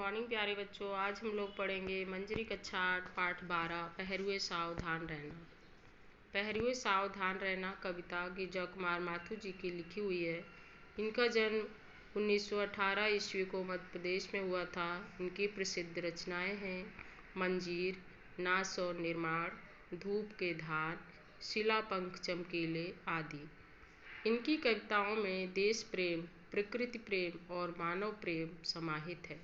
Morning प्यारे बच्चों। आज हम लोग पढ़ेंगे मंजरी कक्षा 8 पाठ 12 पहरुए सावधान रहना। पहरुए सावधान रहना कविता गिरजा कुमार माथुर जी की लिखी हुई है। इनका जन्म 1918 ईस्वी को मध्य प्रदेश में हुआ था। इनकी प्रसिद्ध रचनाएं हैं मंजीर, नास और निर्माण, धूप के धान, शिला पंख चमकीले आदि। इनकी कविताओं में देश प्रेम, प्रकृति प्रेम और मानव प्रेम समाहित है।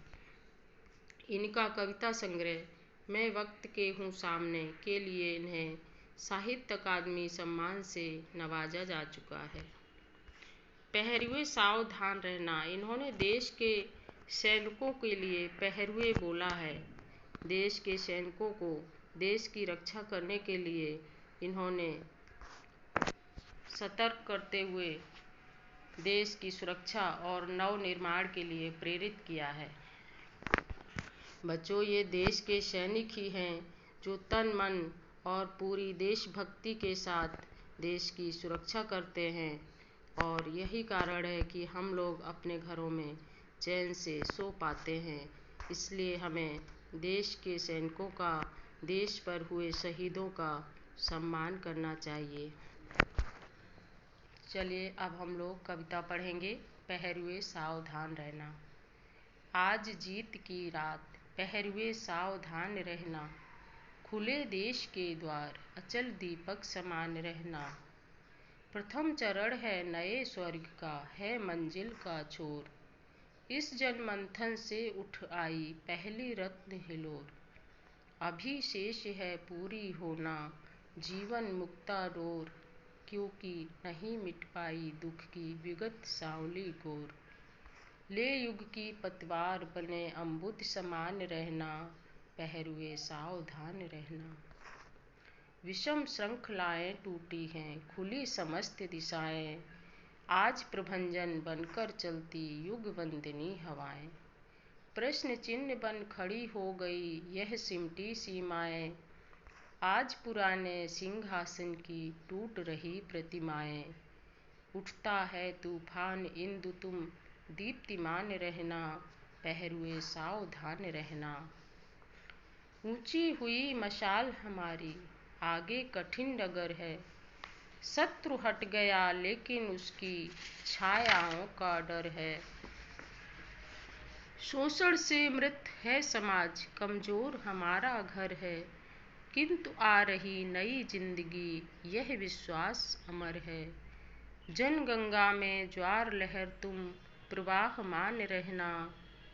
इनका कविता संग्रह मैं वक्त के हूँ सामने के लिए इन्हें साहित्य अकादमी सम्मान से नवाजा जा चुका है। पहरुए सावधान रहना, इन्होंने देश के सैनिकों के लिए पहरुए बोला है। देश के सैनिकों को देश की रक्षा करने के लिए इन्होंने सतर्क करते हुए देश की सुरक्षा और नव निर्माण के लिए प्रेरित किया है। बच्चों, ये देश के सैनिक ही हैं जो तन मन और पूरी देशभक्ति के साथ देश की सुरक्षा करते हैं, और यही कारण है कि हम लोग अपने घरों में चैन से सो पाते हैं। इसलिए हमें देश के सैनिकों का, देश पर हुए शहीदों का सम्मान करना चाहिए। चलिए अब हम लोग कविता पढ़ेंगे पहरुए सावधान रहना। आज जीत की रात पहरुए सावधान रहना, खुले देश के द्वार अचल दीपक समान रहना। प्रथम चरण है नए स्वर्ग का, है मंजिल का छोर, इस जन मंथन से उठ आई पहली रत्न हिलोर। अभी शेष है पूरी होना जीवन मुक्ता डोर, क्योंकि नहीं मिट पाई दुख की विगत सांवली गोर। ले युग की पतवार बने अम्बुद समान रहना, पहरुए सावधान रहना। विषम श्रृंखलाएं टूटी हैं, खुली समस्त दिशाएं, आज प्रभंजन बनकर चलती युग वंदिनी हवाएं। प्रश्न चिन्ह बन खड़ी हो गई यह सिमटी सीमाएं, आज पुराने सिंहासन की टूट रही प्रतिमाएं। उठता है तूफान इंदु तुम दीप्तिमान रहना, पहरुए सावधान रहना। ऊंची हुई मशाल हमारी आगे कठिन डगर है, शत्रु हट गया लेकिन उसकी छायाओं का डर है। शोषण से मृत है समाज, कमजोर हमारा घर है, किंतु आ रही नई जिंदगी यह विश्वास अमर है। जन गंगा में ज्वार लहर तुम प्रवाहमान रहना,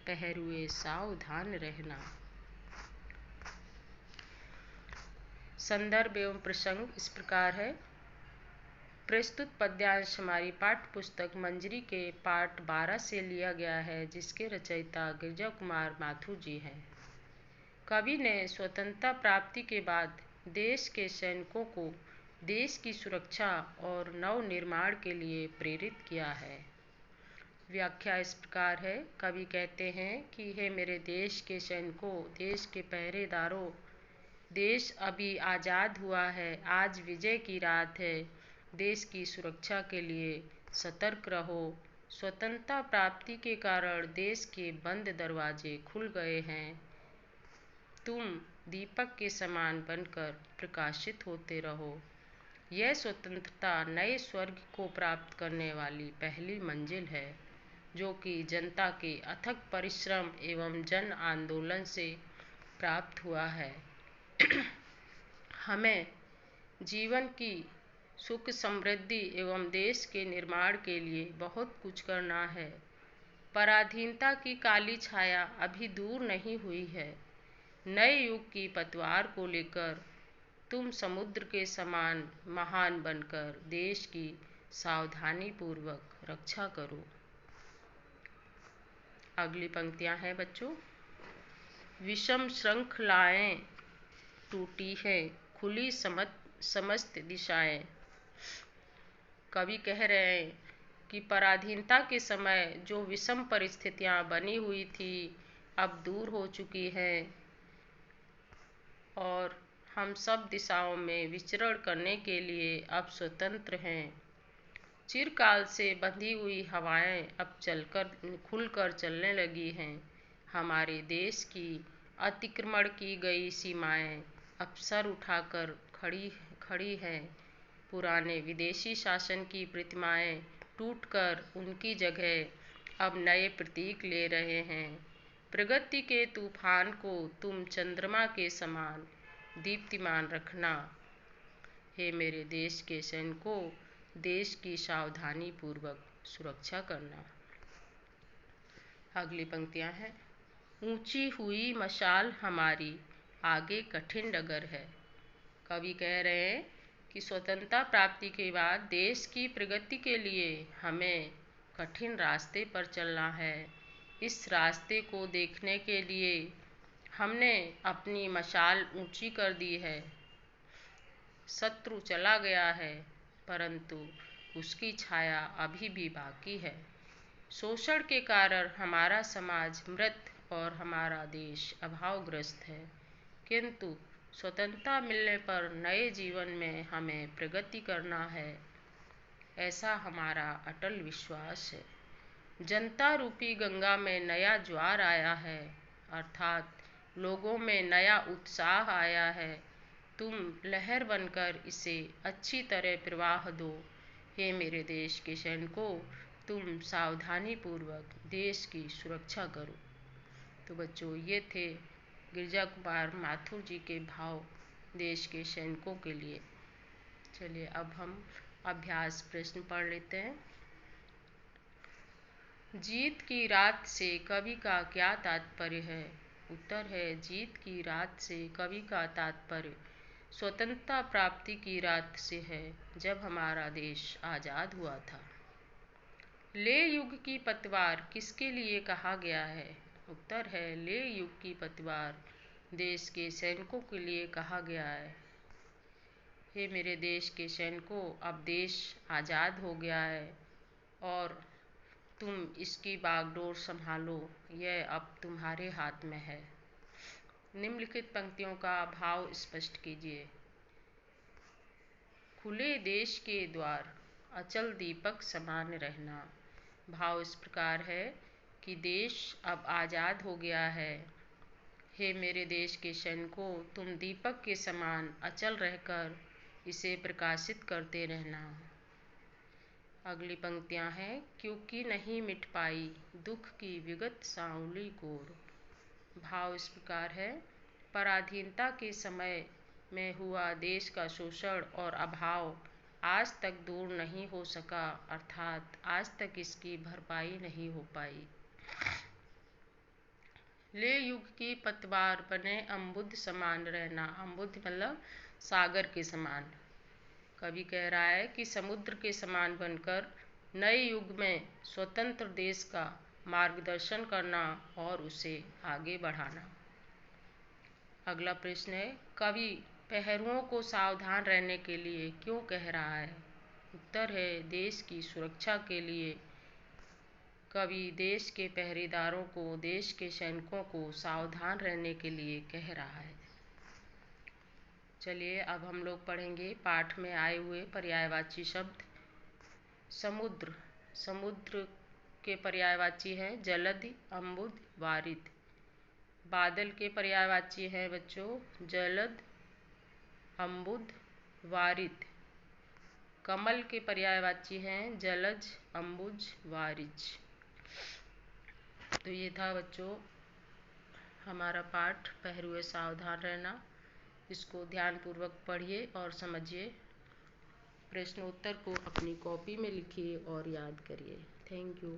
पहरुए सावधान रहना। संदर्भ एवं प्रसंग इस प्रकार है। प्रस्तुत पद्यांश हमारी पाठ्य पुस्तक मंजरी के पाठ 12 से लिया गया है, जिसके रचयिता गिरजा कुमार माथुर जी हैं। कवि ने स्वतंत्रता प्राप्ति के बाद देश के सैनिकों को देश की सुरक्षा और नव निर्माण के लिए प्रेरित किया है। व्याख्या इस प्रकार है। कवि कहते हैं कि हे मेरे देश के सैनिकों, देश के पहरेदारों, देश अभी आज़ाद हुआ है, आज विजय की रात है। देश की सुरक्षा के लिए सतर्क रहो। स्वतंत्रता प्राप्ति के कारण देश के बंद दरवाजे खुल गए हैं। तुम दीपक के समान बनकर प्रकाशित होते रहो। यह स्वतंत्रता नए स्वर्ग को प्राप्त करने वाली पहली मंजिल है, जो कि जनता के अथक परिश्रम एवं जन आंदोलन से प्राप्त हुआ है। हमें जीवन की सुख समृद्धि एवं देश के निर्माण के लिए बहुत कुछ करना है। पराधीनता की काली छाया अभी दूर नहीं हुई है। नए युग की पतवार को लेकर तुम समुद्र के समान महान बनकर देश की सावधानी पूर्वक रक्षा करो। अगली पंक्तियां हैं बच्चों। विषम श्रृंखलाएं टूटी है, खुली समस्त दिशाएं। कवि कह रहे हैं कि पराधीनता के समय जो विषम परिस्थितियां बनी हुई थी अब दूर हो चुकी हैं, और हम सब दिशाओं में विचरण करने के लिए अब स्वतंत्र हैं। चिरकाल से बंधी हुई हवाएं अब खुलकर चलने लगी हैं। हमारे देश की अतिक्रमण की गई सीमाएं अब सर उठाकर खड़ी खड़ी हैं। पुराने विदेशी शासन की प्रतिमाएं टूटकर उनकी जगह अब नए प्रतीक ले रहे हैं। प्रगति के तूफान को तुम चंद्रमा के समान दीप्तिमान रखना। हे मेरे देश के सैनिकों, देश की सावधानी पूर्वक सुरक्षा करना। अगली पंक्तियां हैं। ऊंची हुई मशाल हमारी, आगे कठिन डगर है। कवि कह रहे हैं कि स्वतंत्रता प्राप्ति के बाद देश की प्रगति के लिए हमें कठिन रास्ते पर चलना है। इस रास्ते को देखने के लिए हमने अपनी मशाल ऊंची कर दी है। शत्रु चला गया है, परंतु उसकी छाया अभी भी बाकी है। शोषण के कारण हमारा समाज मृत और हमारा देश अभावग्रस्त है, किंतु स्वतंत्रता मिलने पर नए जीवन में हमें प्रगति करना है, ऐसा हमारा अटल विश्वास है। जनता रूपी गंगा में नया ज्वार आया है, अर्थात लोगों में नया उत्साह आया है। तुम लहर बनकर इसे अच्छी तरह प्रवाह दो। हे मेरे देश के सैनिकों, तुम सावधानी पूर्वक देश की सुरक्षा करो। तो बच्चों, ये थे गिरिजा कुमार माथुर जी के भाव देश के सैनिकों के लिए। चलिए अब हम अभ्यास प्रश्न पढ़ लेते हैं। जीत की रात से कवि का क्या तात्पर्य है? उत्तर है, जीत की रात से कवि का तात्पर्य स्वतंत्रता प्राप्ति की रात से है, जब हमारा देश आज़ाद हुआ था। ले युग की पतवार किसके लिए कहा गया है? उत्तर है, ले युग की पतवार देश के सैनिकों के लिए कहा गया है। हे मेरे देश के सैनिकों, अब देश आज़ाद हो गया है और तुम इसकी बागडोर संभालो, यह अब तुम्हारे हाथ में है। निम्नलिखित पंक्तियों का भाव स्पष्ट कीजिए। खुले देश के द्वार, अचल दीपक समान रहना। भाव इस प्रकार है कि देश अब आज़ाद हो गया है। हे मेरे देश के सैनिकों, तुम दीपक के समान अचल रहकर इसे प्रकाशित करते रहना। अगली पंक्तियां हैं। क्योंकि नहीं मिट पाई दुख की विगत सांवली कोर। भाव इस प्रकार है, पराधीनता के समय में हुआ देश का शोषण और अभाव आज तक दूर नहीं हो सका, अर्थात आज तक इसकी भरपाई नहीं हो पाई। ले युग की पतवार बने अम्बुद समान रहना। अम्बुद मतलब सागर के समान। कवि कह रहा है कि समुद्र के समान बनकर नए युग में स्वतंत्र देश का मार्गदर्शन करना और उसे आगे बढ़ाना। अगला प्रश्न है, कवि पहरुओं को सावधान रहने के लिए क्यों कह रहा है? उत्तर है, देश की सुरक्षा के लिए कवि देश के पहरेदारों को, देश के सैनिकों को सावधान रहने के लिए कह रहा है। चलिए अब हम लोग पढ़ेंगे पाठ में आए हुए पर्यायवाची शब्द। समुद्र, समुद्र के पर्यायवाची हैं जलधि, अम्बुद, वारिध। बादल के पर्यायवाची हैं बच्चों जलद, अम्बुद, वारिध। कमल के पर्यायवाची हैं जलज, अम्बुज, वारिज। तो ये था बच्चों हमारा पाठ पहरुए सावधान रहना। इसको ध्यानपूर्वक पढ़िए और समझिए। प्रश्न उत्तर को अपनी कॉपी में लिखिए और याद करिए। Thank you.